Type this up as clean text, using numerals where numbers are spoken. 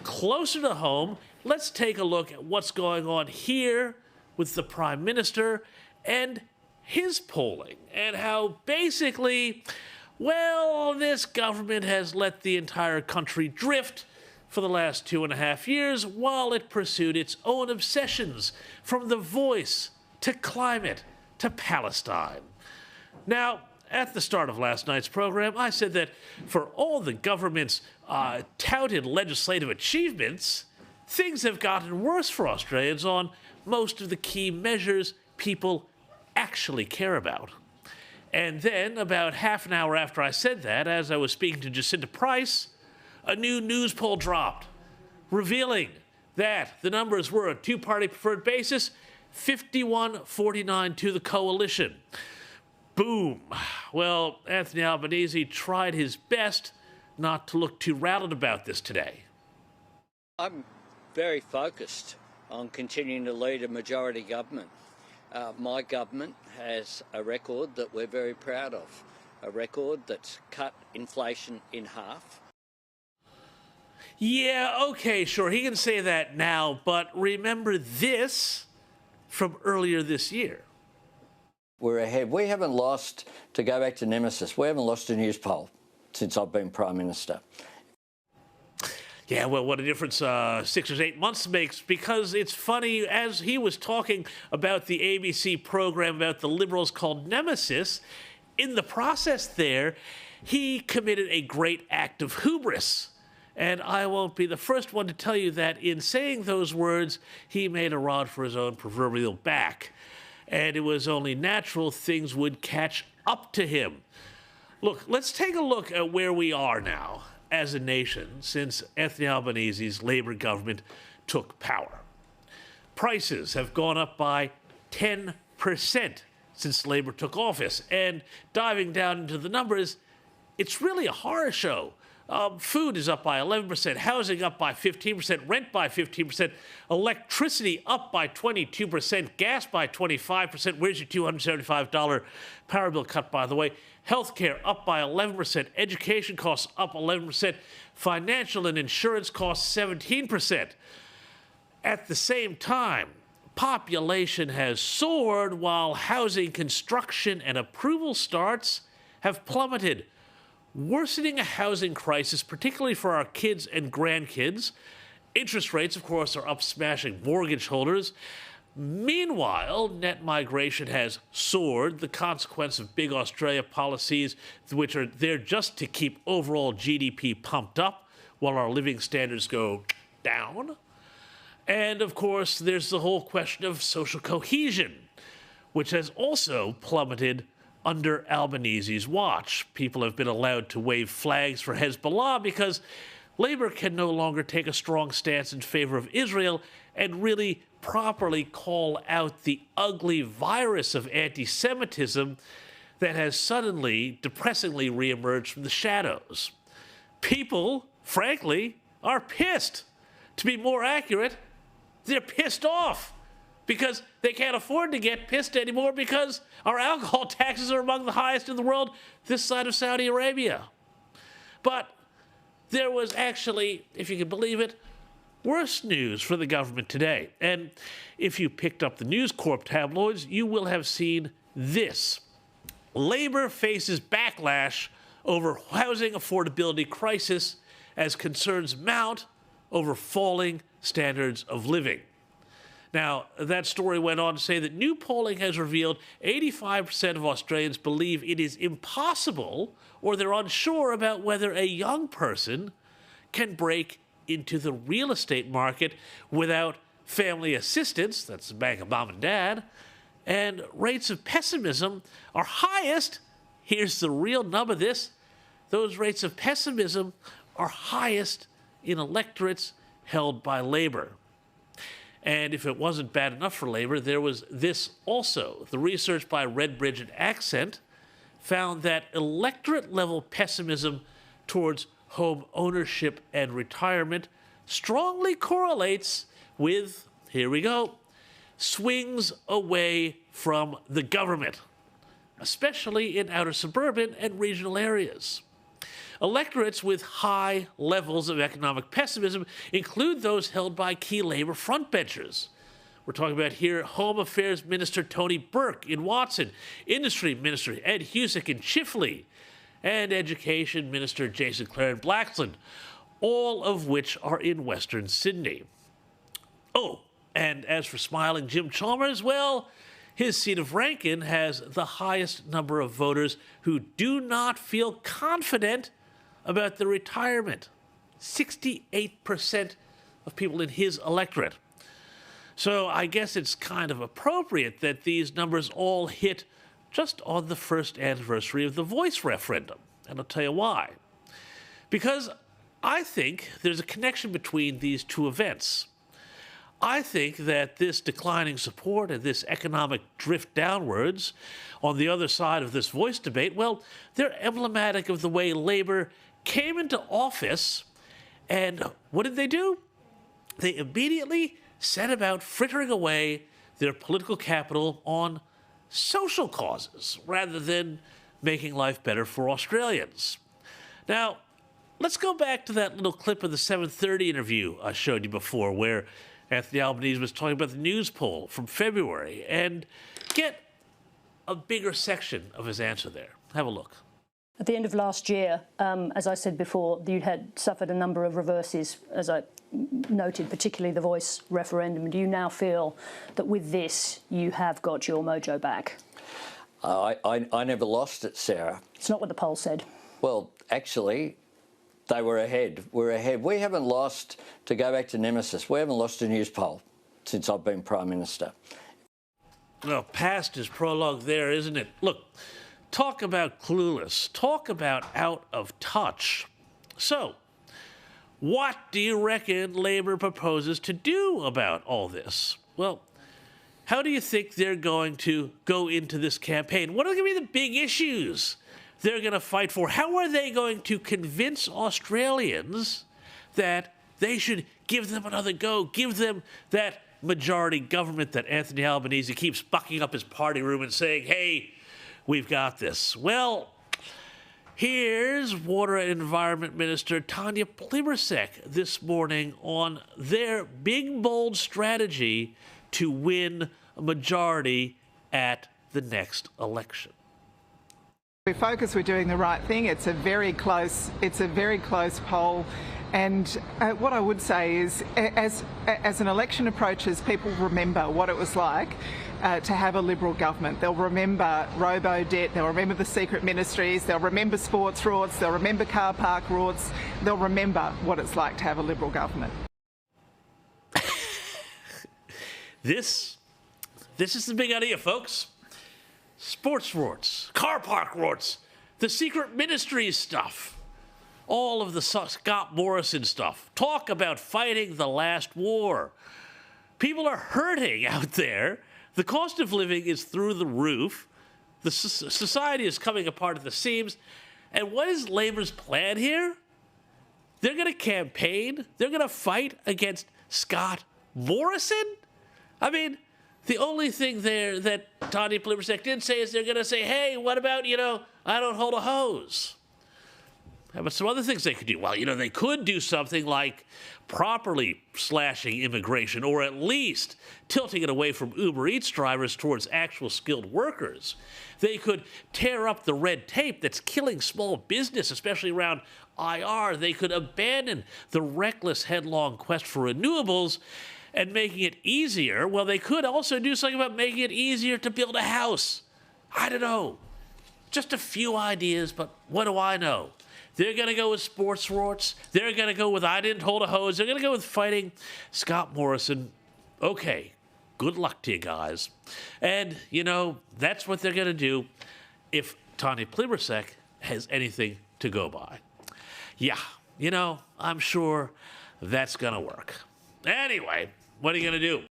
Closer to home, let's take a look at what's going on here with the Prime Minister and his polling, and how basically, well, this government has let the entire country drift for the last 2.5 years while it pursued its own obsessions, from The Voice to climate to Palestine. Now, at the start of last night's program, I said that for all the government's touted legislative achievements, things have gotten worse for Australians on most of the key measures people actually care about. And then, about half an hour after I said that, as I was speaking to Jacinta Price, a new news poll dropped, revealing that the numbers were a two-party preferred basis, 51-49 to the coalition. Boom. Well, Anthony Albanese tried his best not to look too rattled about this today. I'm very focused on continuing to lead a majority government. My government has a record that we're very proud of, a record that's cut inflation in half. Yeah, okay, sure, he can say that now, but remember this from earlier this year. We're ahead. We haven't lost, to go back to Nemesis, we haven't lost a news poll since I've been Prime Minister. Yeah, well, what a difference 6 or 8 months makes, because it's funny, as he was talking about the ABC program about the Liberals called Nemesis, in the process there, he committed a great act of hubris. And I won't be the first one to tell you that in saying those words, he made a rod for his own proverbial back. And it was only natural things would catch up to him. Look, let's take a look at where we are now as a nation since Anthony Albanese's Labour government took power. Prices have gone up by 10% since Labour took office. And diving down into the numbers, it's really a horror show. Food is up by 11%, housing up by 15%, rent by 15%, electricity up by 22%, gas by 25%. Where's your $275 power bill cut, by the way? Healthcare up by 11%, education costs up 11%, financial and insurance costs 17%. At the same time, population has soared while housing construction and approval starts have plummeted, worsening a housing crisis, particularly for our kids and grandkids. Interest rates, of course, are up, smashing mortgage holders. Meanwhile, net migration has soared, the consequence of big Australia policies, which are there just to keep overall GDP pumped up while our living standards go down. And, of course, there's the whole question of social cohesion, which has also plummeted under Albanese's watch. People have been allowed to wave flags for Hezbollah because Labour can no longer take a strong stance in favor of Israel and really properly call out the ugly virus of anti-Semitism that has suddenly, depressingly reemerged from the shadows. People, frankly, are pissed. To be more accurate, they're pissed off, because they can't afford to get pissed anymore because our alcohol taxes are among the highest in the world this side of Saudi Arabia. But there was actually, if you can believe it, worse news for the government today. And if you picked up the News Corp tabloids, you will have seen this. Labour faces backlash over housing affordability crisis as concerns mount over falling standards of living. Now, that story went on to say that new polling has revealed 85% of Australians believe it is impossible, or they're unsure about whether a young person can break into the real estate market without family assistance, that's the bank of mom and dad, and rates of pessimism are highest. Here's the real nub of this. Those rates of pessimism are highest in electorates held by Labour. And if it wasn't bad enough for Labour, there was this also. The research by Redbridge and Accent found that electorate-level pessimism towards home ownership and retirement strongly correlates with, here we go, swings away from the government, especially in outer suburban and regional areas. Electorates with high levels of economic pessimism include those held by key Labour frontbenchers. We're talking about here Home Affairs Minister Tony Burke in Watson, Industry Minister Ed Husic in Chifley, and Education Minister Jason Clare in Blaxland, all of which are in Western Sydney. Oh, and as for smiling Jim Chalmers, well, his seat of Rankin has the highest number of voters who do not feel confident about their retirement. 68% of people in his electorate. So I guess it's kind of appropriate that these numbers all hit just on the first anniversary of the voice referendum. And I'll tell you why. Because I think there's a connection between these two events. I think that this declining support and this economic drift downwards on the other side of this voice debate, well, they're emblematic of the way Labour came into office, and what did they do? They immediately set about frittering away their political capital on social causes rather than making life better for Australians. Now, let's go back to that little clip of the 7:30 interview I showed you before where Anthony Albanese was talking about the news poll from February and get a bigger section of his answer there. Have a look. At the end of last year, as I said before, you had suffered a number of reverses, as I noted, particularly the voice referendum. Do you now feel that with this you have got your mojo back? I never lost it, Sarah. It's not what the poll said. Well, actually, they were ahead. We're ahead. We haven't lost, to go back to Nemesis, we haven't lost a news poll since I've been Prime Minister. Well, past is prologue there, isn't it? Look, talk about clueless. Talk about out of touch. So, what do you reckon Labour proposes to do about all this? Well, how do you think they're going to go into this campaign? What are going to be the big issues they're going to fight for? How are they going to convince Australians that they should give them another go, give them that majority government that Anthony Albanese keeps bucking up his party room and saying, hey, we've got this? Well, here's Water and Environment Minister Tanya Plibersek this morning on their big, bold strategy to win a majority at the next election. We're focused, we're doing the right thing. It's a very close poll. And what I would say is, as an election approaches, people remember what it was like to have a Liberal government. They'll remember robo-debt, they'll remember the secret ministries, they'll remember sports rorts, they'll remember car park rorts, they'll remember what it's like to have a Liberal government. This is the big idea, folks. Sports rorts, car park rorts, the secret ministries stuff, all of the Scott Morrison stuff. Talk about fighting the last war. People are hurting out there. The cost of living is through the roof. The society is coming apart at the seams. And what is Labour's plan here? They're going to campaign. They're going to fight against Scott Morrison? I mean, the only thing there that Tanya Plibersek did say is they're going to say, hey, what about, I don't hold a hose. How about some other things they could do? Well, they could do something like properly slashing immigration, or at least tilting it away from Uber Eats drivers towards actual skilled workers. They could tear up the red tape that's killing small business, especially around IR. They could abandon the reckless, headlong quest for renewables and making it easier. Well, they could also do something about making it easier to build a house. I don't know. Just a few ideas, but what do I know? They're going to go with sports rorts. They're going to go with I didn't hold a hose. They're going to go with fighting Scott Morrison. Okay, good luck to you guys. And, that's what they're going to do if Tanya Plibersek has anything to go by. Yeah, I'm sure that's going to work. Anyway, what are you going to do?